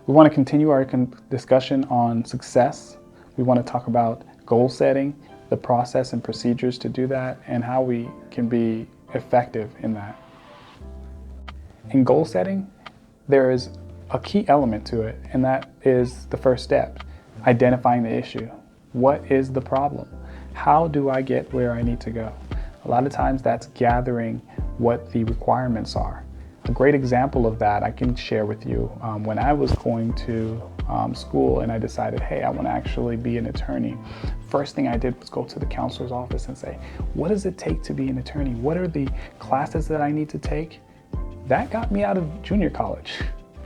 We want to continue our discussion on success. We want to talk about goal setting, the process and procedures to do that, and how we can be effective in that. In goal setting, there is a key element to it, and that is the first step, identifying the issue. What is the problem? How do I get where I need to go? A lot of times that's gathering what the requirements are. A great example of that I can share with you. When I was going to school and I decided, hey, I want to actually be an attorney. First thing I did was go to the counselor's office and say, what does it take to be an attorney? What are the classes that I need to take? That got me out of junior college.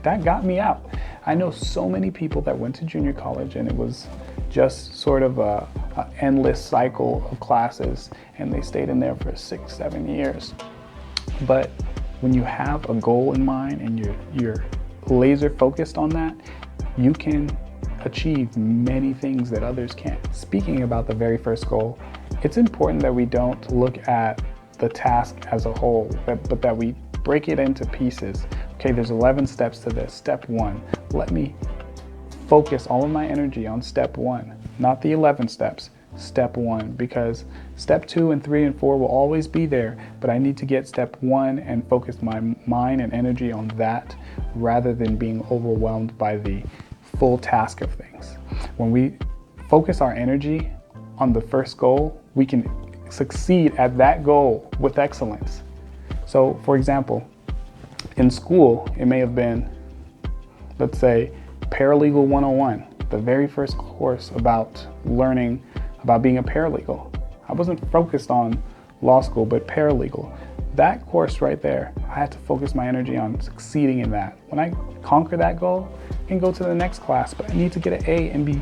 That got me out. I know so many people that went to junior college and it was just sort of a endless cycle of classes, and they stayed in there for 6-7 years. But when you have a goal in mind and you're laser focused on that, you can achieve many things that others can't. Speaking about the very first goal, it's important that we don't look at the task as a whole, but that we break it into pieces. Okay, there's 11 steps to this. Step 1, let me focus all of my energy on step 1, not the 11 steps. Step 1, because step 2 and 3 and 4 will always be there, but I need to get step 1 and focus my mind and energy on that rather than being overwhelmed by the full task of things. When we focus our energy on the first goal, we can succeed at that goal with excellence. So, for example, in school, it may have been, let's say, Paralegal 101, the very first course about learning about being a paralegal. I wasn't focused on law school, but paralegal. That course right there, I had to focus my energy on succeeding in that. When I conquer that goal, I can go to the next class, but I need to get an A and be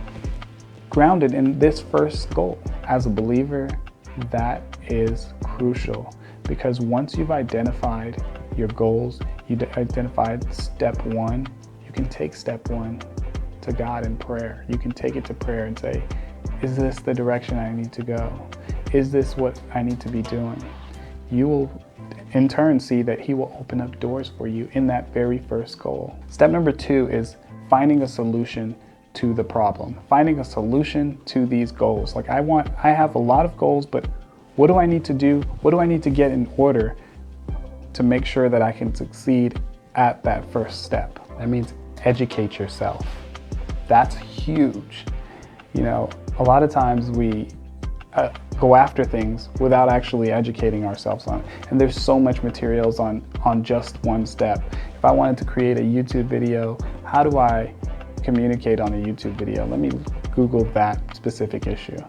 grounded in this first goal. As a believer, that is crucial, because once you've identified your goals, you identified step 1, you can take step 1 to God in prayer. You can take it to prayer and say, is this the direction I need to go? Is this what I need to be doing? You will in turn see that He will open up doors for you in that very first goal. Step number 2 is finding a solution to the problem, finding a solution to these goals. Like I have a lot of goals, but what do I need to do? What do I need to get in order to make sure that I can succeed at that first step? That means educate yourself. That's huge. You know, a lot of times we go after things without actually educating ourselves on it. And there's so much materials on just one step. If I wanted to create a YouTube video, how do I communicate on a YouTube video? Let me Google that specific issue.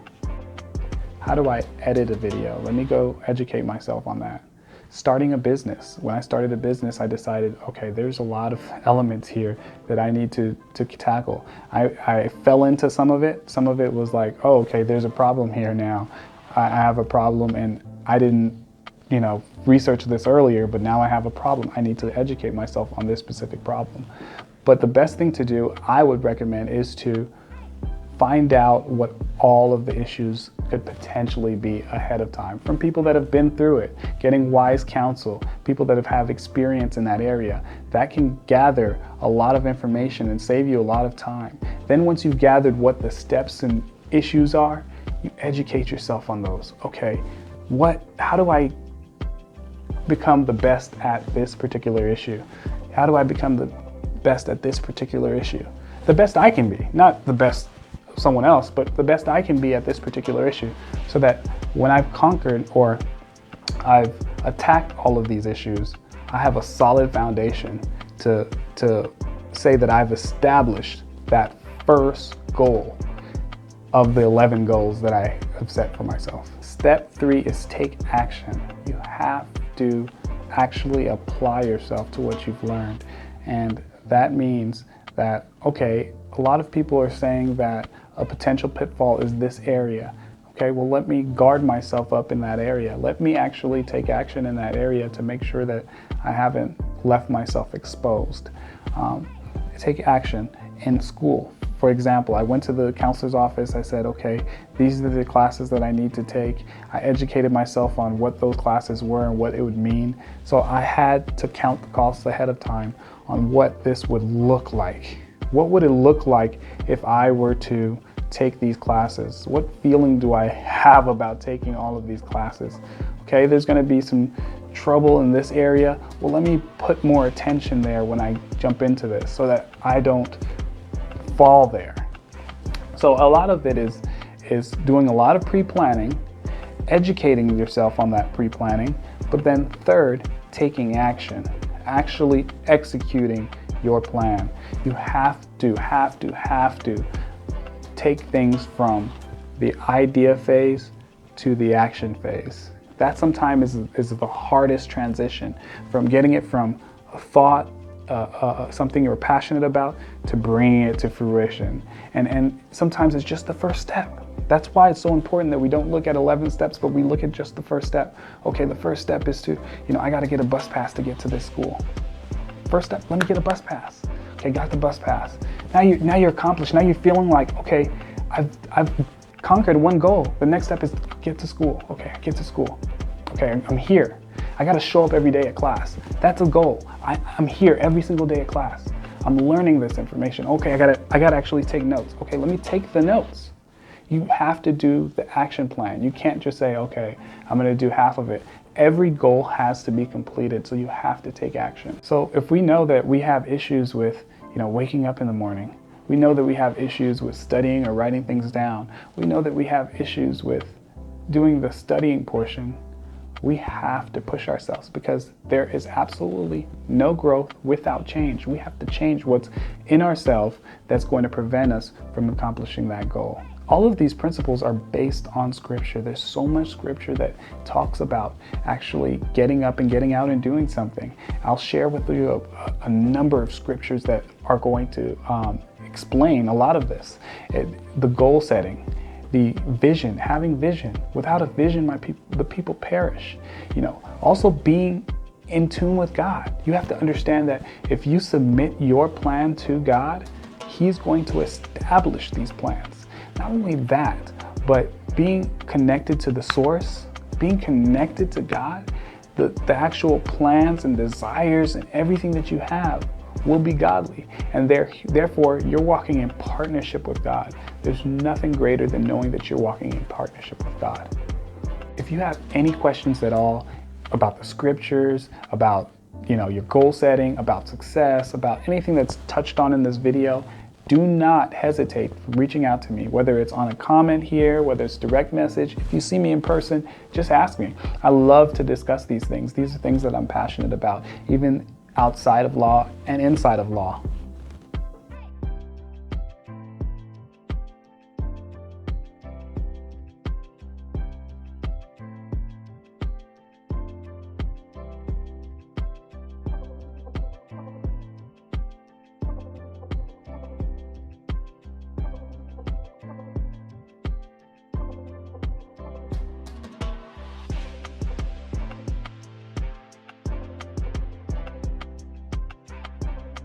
How do I edit a video? Let me go educate myself on that. Starting a business. When I started a business, I decided, okay, there's a lot of elements here that I need to tackle. I fell into some of it. Some of it was like, oh, okay, there's a problem here now. I have a problem and I didn't, research this earlier, but now I have a problem. I need to educate myself on this specific problem. But the best thing to do, I would recommend, is to find out what all of the issues could potentially be ahead of time from people that have been through it, getting wise counsel, people that have experience in that area. That can gather a lot of information and save you a lot of time. Then once you've gathered what the steps and issues are, you educate yourself on those. Okay, how do I become the best at this particular issue? How do I become the best at this particular issue? The best I can be, not the best someone else, but the best I can be at this particular issue, so that when I've conquered or I've attacked all of these issues, I have a solid foundation to say that I've established that first goal of the 11 goals that I have set for myself. Step 3 is take action. You have to actually apply yourself to what you've learned. And that means that, okay, a lot of people are saying that a potential pitfall is this area. Okay, well, let me guard myself up in that area. Let me actually take action in that area to make sure that I haven't left myself exposed. Take action in school. For example, I went to the counselor's office. I said, okay, these are the classes that I need to take. I educated myself on what those classes were and what it would mean. So I had to count the costs ahead of time on what this would look like. What would it look like if I were to take these classes? What feeling do I have about taking all of these classes? Okay, there's going to be some trouble in this area. Well, let me put more attention there when I jump into this so that I don't fall there. So a lot of it is doing a lot of pre-planning, educating yourself on that pre-planning, but then third, taking action, actually executing your plan. You have to take things from the idea phase to the action phase. That sometimes is the hardest transition, from getting it from a thought, something you're passionate about, to bringing it to fruition. And sometimes it's just the first step. That's why it's so important that we don't look at 11 steps, but we look at just the first step. Okay, the first step is to, I got to get a bus pass to get to this school. First step, let me get a bus pass. Okay, got the bus pass. Now you're accomplished. Now you're feeling like, okay, I've conquered one goal. The next step is get to school. Okay, get to school. Okay, I'm here. I got to show up every day at class. That's a goal. I'm here every single day at class. I'm learning this information. Okay, I gotta actually take notes. Okay, let me take the notes. You have to do the action plan. You can't just say, okay, I'm gonna do half of it. Every goal has to be completed, so you have to take action. So if we know that we have issues with, waking up in the morning, we know that we have issues with studying or writing things down, we know that we have issues with doing the studying portion, we have to push ourselves, because there is absolutely no growth without change. We have to change what's in ourselves that's going to prevent us from accomplishing that goal. All of these principles are based on scripture. There's so much scripture that talks about actually getting up and getting out and doing something. I'll share with you a number of scriptures that are going to explain a lot of this. The goal setting, the vision, having vision. Without a vision, the people perish. Also being in tune with God. You have to understand that if you submit your plan to God, He's going to establish these plans. Not only that, but being connected to the source, being connected to God, the actual plans and desires and everything that you have will be godly. And therefore, you're walking in partnership with God. There's nothing greater than knowing that you're walking in partnership with God. If you have any questions at all about the scriptures, about your goal setting, about success, about anything that's touched on in this video, do not hesitate from reaching out to me, whether it's on a comment here, whether it's direct message. If you see me in person, just ask me. I love to discuss these things. These are things that I'm passionate about, even outside of law and inside of law.